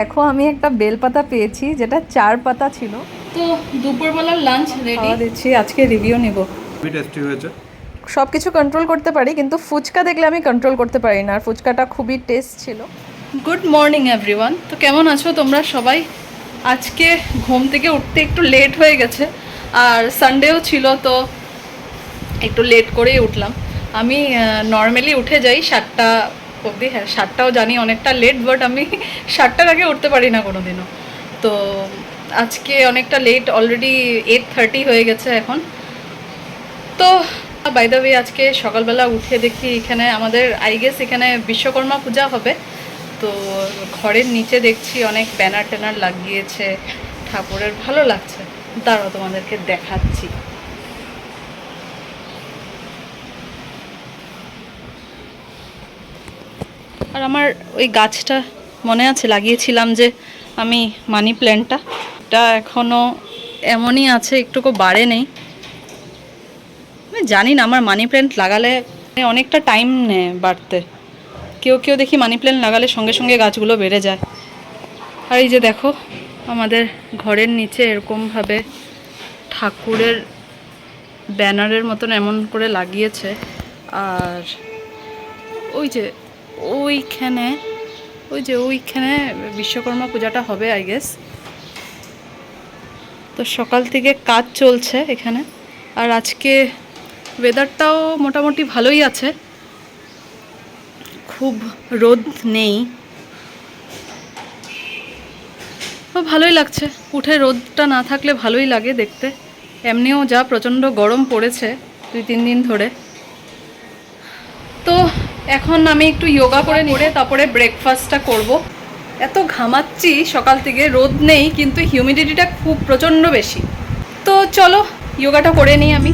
দেখো আমি একটা বেলপাতা পেয়েছি যেটা 4 পাতা ছিল। তো দুপুরবেলার লাঞ্চ রেডি দিচ্ছি, আজকে রিভিউ নেব। খুবই টেস্টি হয়েছে। সব কিছু কন্ট্রোল করতে পারি কিন্তু ফুচকা দেখলে আমি কন্ট্রোল করতে পারি না, আর ফুচকাটা খুবই টেস্ট ছিল। গুড মর্নিং এভরিওয়ান, তো কেমন আছো তোমরা সবাই? আজকে ঘুম থেকে উঠতে একটু লেট হয়ে গেছে, আর সানডেও ছিল তো একটু লেট করেই উঠলাম। আমি নর্মালি উঠে যাই 7টা অবধি। হ্যাঁ, 7টাও জানি অনেকটা লেট, বাট আমি 7টার আগে উঠতে পারি না কোনো দিনও। তো আজকে অনেকটা লেট, অলরেডি 8:30 হয়ে গেছে এখন। তো বাই দ্য ওয়ে, আজকে সকালবেলা উঠে দেখি এখানে আমাদের এখানে বিশ্বকর্মা পূজা হবে। তো ঘরের নিচে দেখছি অনেক ব্যানার ট্যানার লাগিয়েছে ঠাকুরের, ভালো লাগছে। দাঁড়াও তোমাদেরকে দেখাচ্ছি। আর আমার ওই গাছটা মনে আছে লাগিয়েছিলাম যে আমি, মানি প্ল্যান্টটা, এটা এখনও এমনই আছে, একটুকু বাড়ে নেই। আমি জানি না, আমার মানি প্ল্যান্ট লাগালে অনেকটা টাইম নেয় বাড়তে। কেউ কেউ দেখি মানি প্ল্যান্ট লাগালে সঙ্গে সঙ্গে গাছগুলো বেড়ে যায়। আর এই যে দেখো আমাদের ঘরের নিচে এরকমভাবে ঠাকুরের ব্যানারের মতন এমন করে লাগিয়েছে। আর ওই যে ওইখানে বিশ্বকর্মা পূজাটা হবে আই গেস। তো সকাল থেকে কাজ চলছে এখানে। আর আজকে ওয়েদারটাও মোটামুটি ভালোই আছে, খুব রোদ নেই, তো ভালোই লাগছে। উঠে রোদটা না থাকলে ভালোই লাগে দেখতে। এমনিও যা প্রচণ্ড গরম পড়েছে 2-3 দিন ধরে। তো এখন আমি একটু যোগা করে নিয়ে তারপরে ব্রেকফাস্টটা করব। এত ঘামাচ্ছি সকাল থেকে, রোদ নেই কিন্তু হিউমিডিটিটা খুব প্রচণ্ড বেশি। তো চলো যোগাটা করে নিই আমি।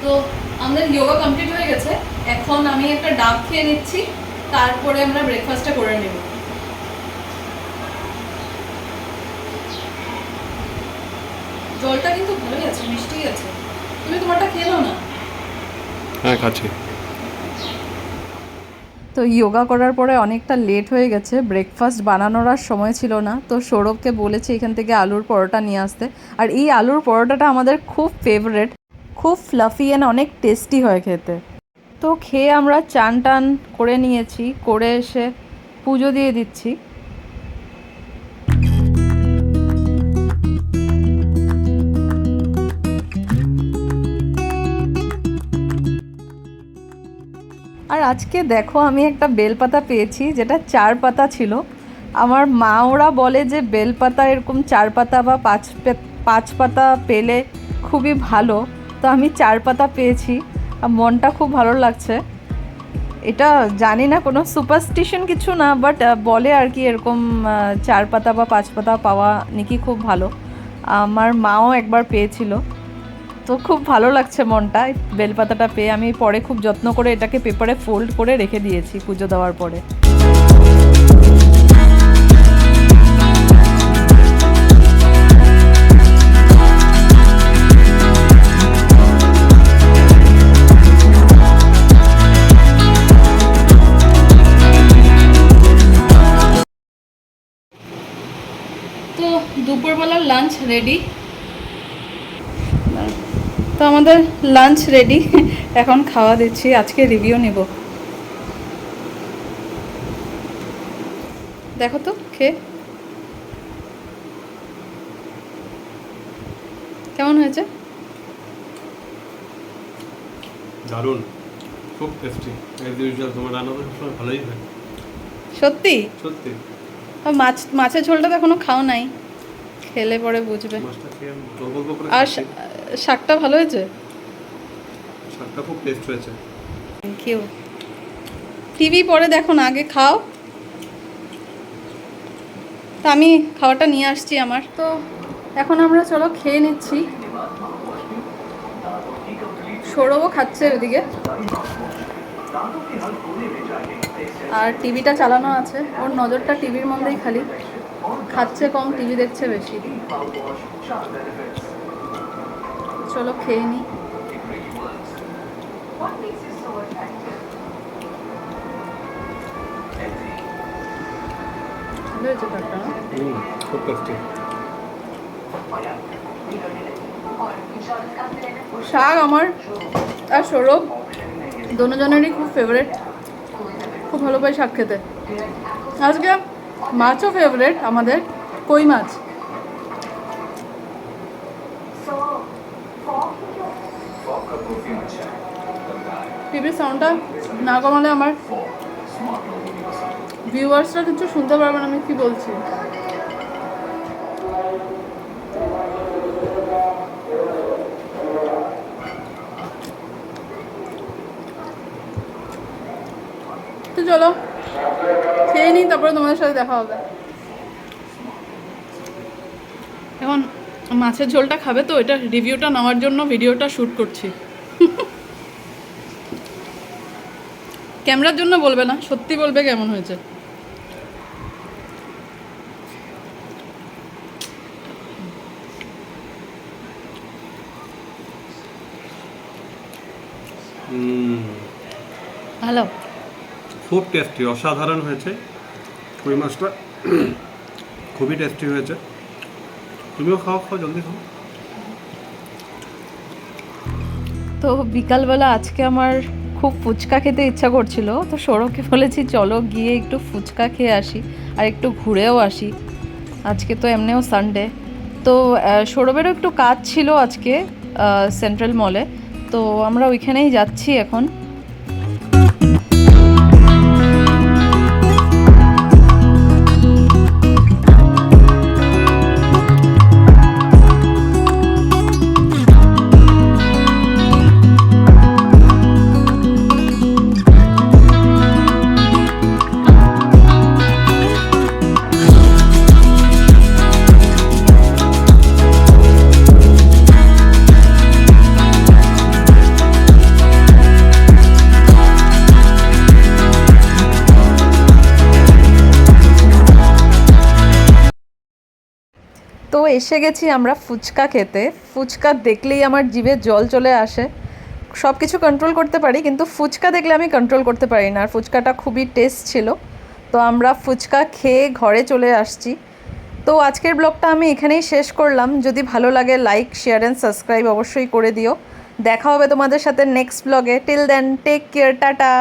তো আমাদের যোগা কমপ্লিট হয়ে গেছে, এখন আমি একটা ডাব খেয়ে নিচ্ছি, তারপরে আমরা ব্রেকফাস্টটা করে নেব। জলটা কিন্তু ভালোই আছে, মিষ্টি আছে। তুমি তোমারটা খেয়ে নাও না। হ্যাঁ খাচ্ছি। তো যোগা করার পরে অনেকটা লেট হয়ে গেছে, ব্রেকফাস্ট বানানোর আর সময় ছিল না। তো সৌরভকে বলেছি এখান থেকে আলুর পরোটা নিয়ে আসতে। আর এই আলুর পরোটাটা আমাদের খুব ফেভারেট, খুব ফ্লাফি অ্যান্ড অনেক টেস্টি হয় খেতে। তো খেয়ে আমরা চান টান করে নিয়েছি, করে এসে পুজো দিয়ে দিচ্ছি। আর আজকে দেখো আমি একটা বেলপাতা পেয়েছি, যেটা 4 পাতা ছিল। আমার মা ওরা বলে যে বেলপাতা এরকম 4 পাতা বা 5 পাতা পেলে খুবই ভালো। তো আমি 4 পাতা পেয়েছি, আর মনটা খুব ভালো লাগছে। এটা জানি না কোনো সুপারস্টিশন কিছু না, বাট বলে আর কি এরকম 4 পাতা বা 5 পাতা পাওয়া নাকি খুব ভালো। আমার মাও একবার পেয়েছিল, তো খুব ভালো লাগছে মনটা বেলপাতাটা পেয়ে। আমি পরে খুব যত্ন করে এটাকে পেপারে ফোল্ড করে রেখে দিয়েছি পুজো দেওয়ার পরে। তো দুপুরবেলার লাঞ্চ রেডি। তো আমাদের লাঞ্চ রেডি, এখন খাওয়া দিচ্ছি। আজকে রিভিউ নেব, দেখো তো খেয়ে কেমন হয়েছে। দারুণ, খুব টেস্টি। এজ ইউজুয়াল তোমার রান্না তো সবসময় ভালোই হয়। সত্যি সত্যি। মাছের ঝোলটা তো এখনো খাও নাই, খেলে পরে বুঝবে। মাছটা খেয়ে আমি গল্প করে আর খাচ্ছি। শাকটা ভালো হয়েছে। শাকটা খুব টেস্ট হয়েছে। Thank you. টিভি পরে দেখো না, আগে খাও। তো আমি খাওয়াটা নিয়ে আসছি আমার। তো এখন আমরা চলো খেয়ে নিচ্ছি। সৌরভও খাচ্ছে ওদিকে, আর টিভিটা চালানো আছে। ওর নজরটা টিভির মধ্যেই খালি, খাচ্ছে কম, টিভি দেখছে বেশি। চলো খেয়ে নিই। ভালো হয়েছে খাটটা না? খুব টেস্টি। শাক আমার আর সৌরভ দুজনেরই খুব ফেভারেট, খুব ভালো পাই শাক খেতে। আজকে মাছও ফেভারেট আমাদের, কই মাছ। টিভির সাউন্ডটা না কমালে আমার ভিউয়ার্সরা কিছু শুনতে পারবে না আমি কি বলছি। তো চলো খেয়ে নিই, তারপরে তোমাদের সাথে দেখা হবে। এখন মাছের ঝোলটা খাবে, তো এটা রিভিউটা নেওয়ার জন্য ভিডিওটা শ্যুট করছি। ক্যামেরার জন্য বলবে না, সত্যি বলবে কেমন হয়েছে। ভালো, খুব টেস্টি, অসাধারণ হয়েছে। কই মাছটা খুবই টেস্টি হয়েছে। তুমিও খাও, জলদি খাও। তো বিকালবেলা আজকে আমার খুব ফুচকা খেতে ইচ্ছা করছিল, তো সৌরভকে বলেছি চলো গিয়ে একটু ফুচকা খেয়ে আসি আর একটু ঘুরেও আসি। আজকে তো এমনিও সানডে। তো সৌরভেরও একটু কাজ ছিল আজকে সেন্ট্রাল মলে, তো আমরা ওইখানেই যাচ্ছি এখন। এসে গেছি আমরা ফুচকা খেতে। ফুচকা দেখলেই আমার জিভে জল চলে আসে। সব কিছু কন্ট্রোল করতে পারি, কিন্তু ফুচকা দেখলে আমি কন্ট্রোল করতে পারি না। আর ফুচকাটা খুবই টেস্ট ছিল। তো আমরা ফুচকা খেয়ে ঘরে চলে আসছি। তো আজকের ব্লগটা আমি এখানেই শেষ করলাম। যদি ভালো লাগে লাইক, শেয়ার অ্যান্ড সাবস্ক্রাইব অবশ্যই করে দিও। দেখা হবে তোমাদের সাথে নেক্সট ব্লগে। Till then take care, tata.